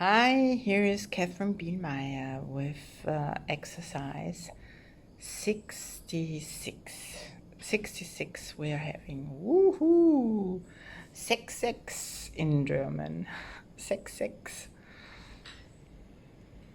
Hi, here is Katherine Bihlmeier with exercise 66. 66 we are having. Woohoo! Sex in German. Sex.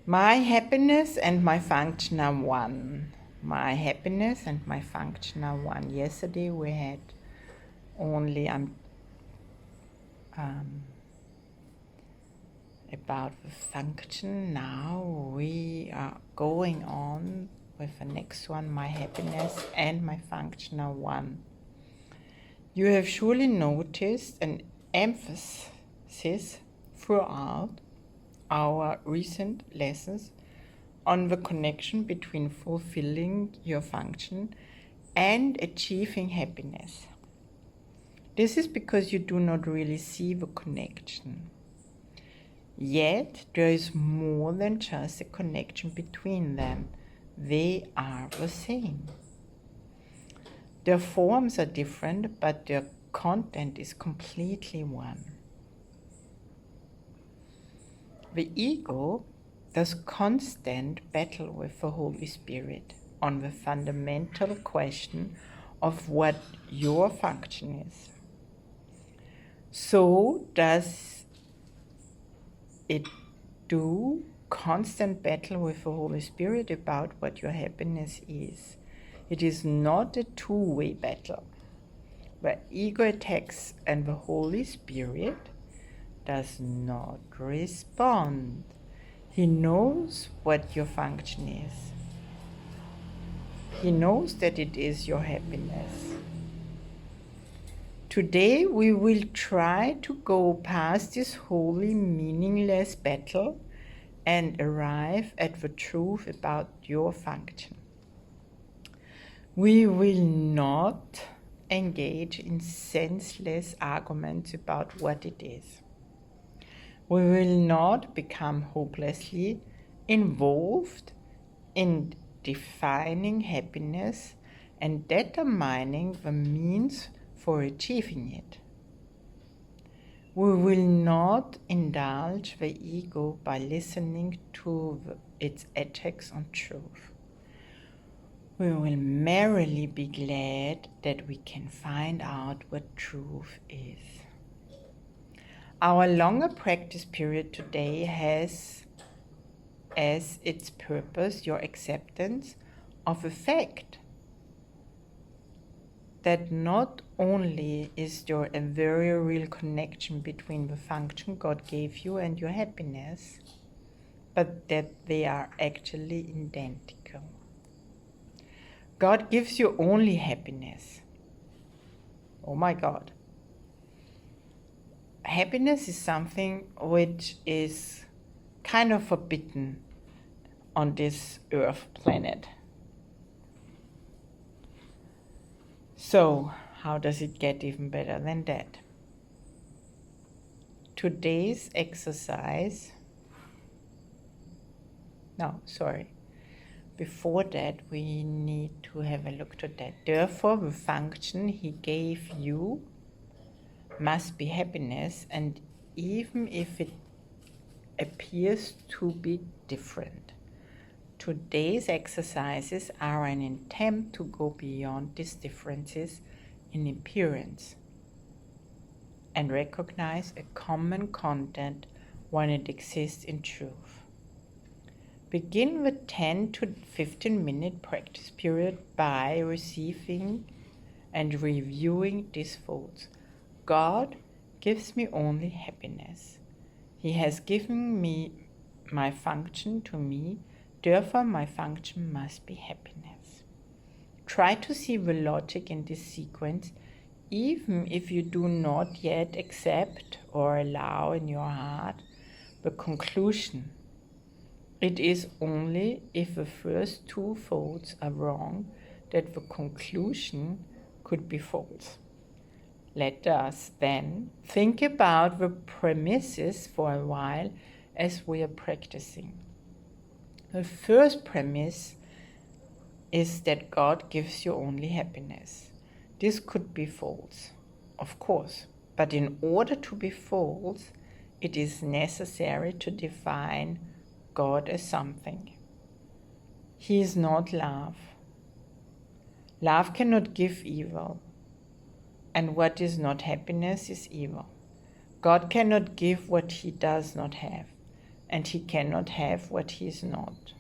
My happiness and my function are one. My happiness and my function are one. Yesterday we had only about the function. Now we are going on with the next one. My happiness and my function are one. You have surely noticed an emphasis throughout our recent lessons on the connection between fulfilling your function and achieving happiness. This is because you do not really see the connection. Yet there is more than just a connection between them. They are the same. Their forms are different, but their content is completely one. The ego does constant battle with the Holy Spirit on the fundamental question of what your function is. So does it do constant battle with the Holy Spirit about what your happiness is. It is not a two-way battle. The ego attacks and the Holy Spirit does not respond. He knows what your function is. He knows that it is your happiness. Today we will try to go past this wholly meaningless battle and arrive at the truth about your function. We will not engage in senseless arguments about what it is. We will not become hopelessly involved in defining happiness and determining the means for achieving it. We will not indulge the ego by listening to its attacks on truth. We will merrily be glad that we can find out what truth is. Our longer practice period today has as its purpose your acceptance of the fact that not only is there a very real connection between the function God gave you and your happiness, but that they are actually identical. God gives you only happiness. Oh my God. Happiness is something which is kind of forbidden on this earth planet. So, how does it get even better than that? Today's exercise, before that we need to have a look to that. Therefore, the function He gave you must be happiness, and even if it appears to be different. Today's exercises are an attempt to go beyond these differences in appearance and recognize a common content when it exists in truth. Begin the 10 to 15 minute practice period by receiving and reviewing these thoughts. God gives me only happiness. He has given me my function to me. Therefore, my function must be happiness. Try to see the logic in this sequence, even if you do not yet accept or allow in your heart the conclusion. It is only if the first two thoughts are wrong that the conclusion could be false. Let us then think about the premises for a while as we are practicing. The first premise is that God gives you only happiness. This could be false, of course, but in order to be false, it is necessary to define God as something. He is not love. Love cannot give evil, and what is not happiness is evil. God cannot give what he does not have, and he cannot have what he is not.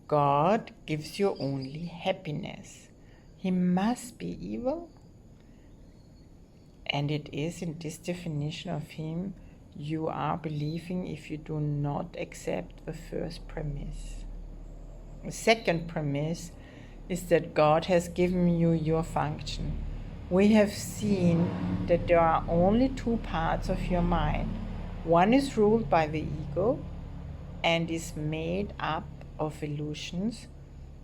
God gives you only happiness. He must be evil, and it is in this definition of him you are believing if you do not accept the first premise. The second premise is that God has given you your function. We have seen that there are only two parts of your mind. One is ruled by the ego and is made up of illusions.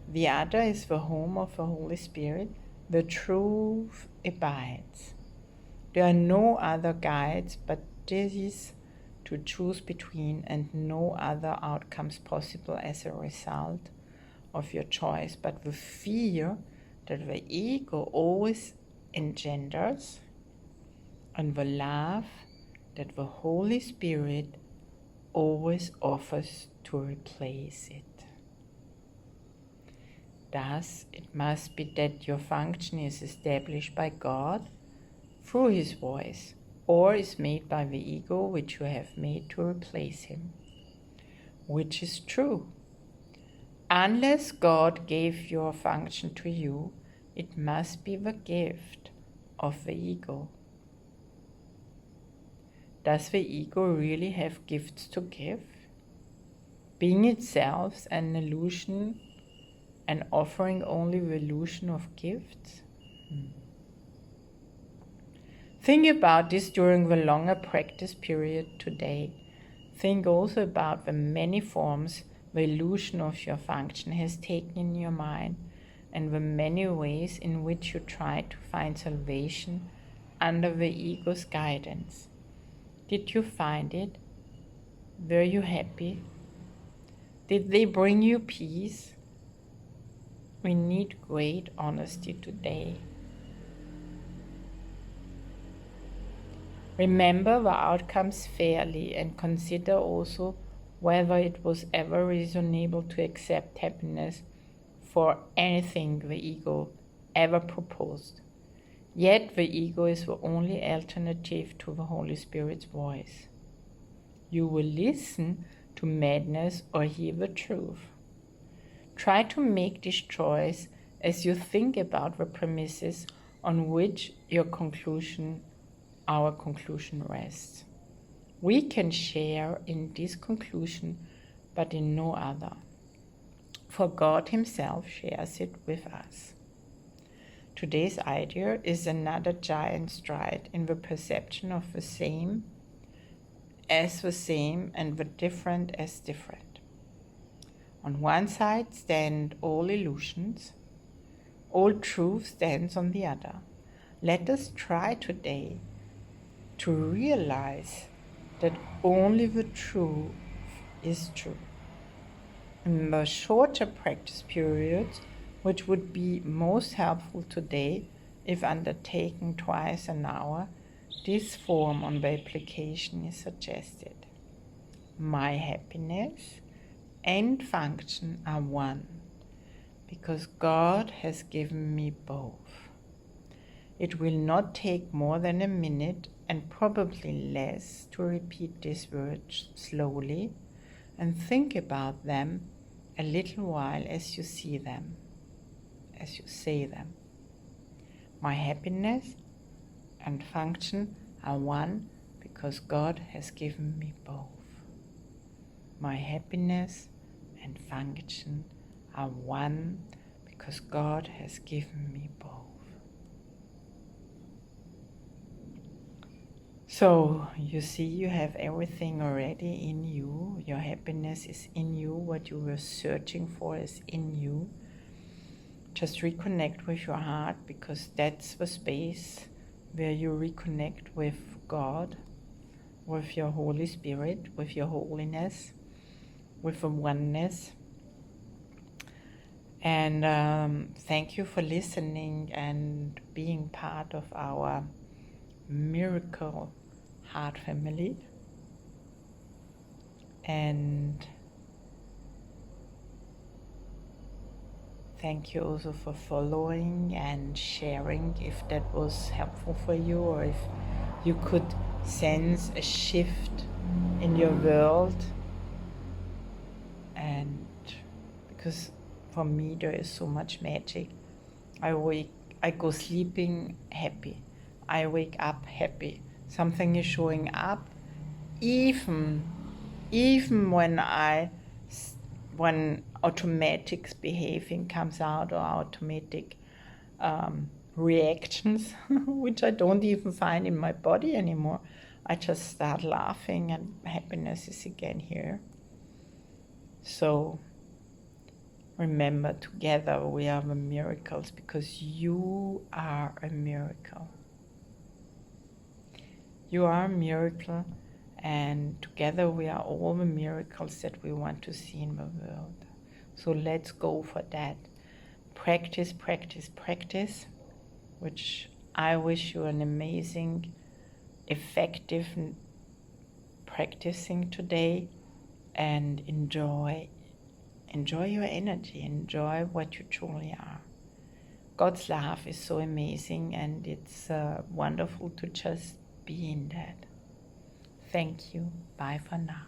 The other is the home of the Holy Spirit. The truth abides. There are no other guides but these to choose between, and no other outcomes possible as a result of your choice, but the fear that the ego always engenders, and the love that the Holy Spirit always offers to replace it. Thus, it must be that your function is established by God through his voice, or is made by the ego which you have made to replace him. Which is true? Unless God gave your function to you, it must be the gift of the ego. Does the ego really have gifts to give? Being itself an illusion and offering only the illusion of gifts? Think about this during the longer practice period today. Think also about the many forms the illusion of your function has taken in your mind, and the many ways in which you try to find salvation under the ego's guidance. Did you find it? Were you happy? Did they bring you peace? We need great honesty today. Remember the outcomes fairly, and consider also whether it was ever reasonable to accept happiness for anything the ego ever proposed. Yet the ego is the only alternative to the Holy Spirit's voice. You will listen to madness or hear the truth. Try to make this choice as you think about the premises on which our conclusion rests. We can share in this conclusion, but in no other, for God himself shares it with us. Today's idea is another giant stride in the perception of the same as the same and the different as different. On one side stand all illusions, all truth stands on the other. Let us try today to realize that only the truth is true. In the shorter practice periods, which would be most helpful today if undertaken twice an hour, this form on the application is suggested. My happiness and function are one, because God has given me both. It will not take more than a minute, and probably less, to repeat these words slowly and think about them a little while as you see them, as you say them. My happiness and function are one because God has given me both. My happiness and function are one because God has given me both. So you see, you have everything already in you. Your happiness is in you. What you were searching for is in you. Just reconnect with your heart, because that's the space where you reconnect with God, with your Holy Spirit, with your holiness, with the oneness. And thank you for listening and being part of our miracle heart family. And thank you also for following and sharing if that was helpful for you, or if you could sense a shift in your world. And because for me there is so much magic. I go sleeping happy. I wake up happy. Something is showing up, even when automatic behaving comes out, or automatic reactions, which I don't even find in my body anymore. I just start laughing and happiness is again here. So remember, together we are the miracles, because you are a miracle. You are a miracle, and together we are all the miracles that we want to see in the world. So let's go for that. Practice, practice, practice, which I wish you an amazing, effective practicing today, and enjoy your energy, enjoy what you truly are. God's love is so amazing, and it's wonderful to just be in that. Thank you. Bye for now.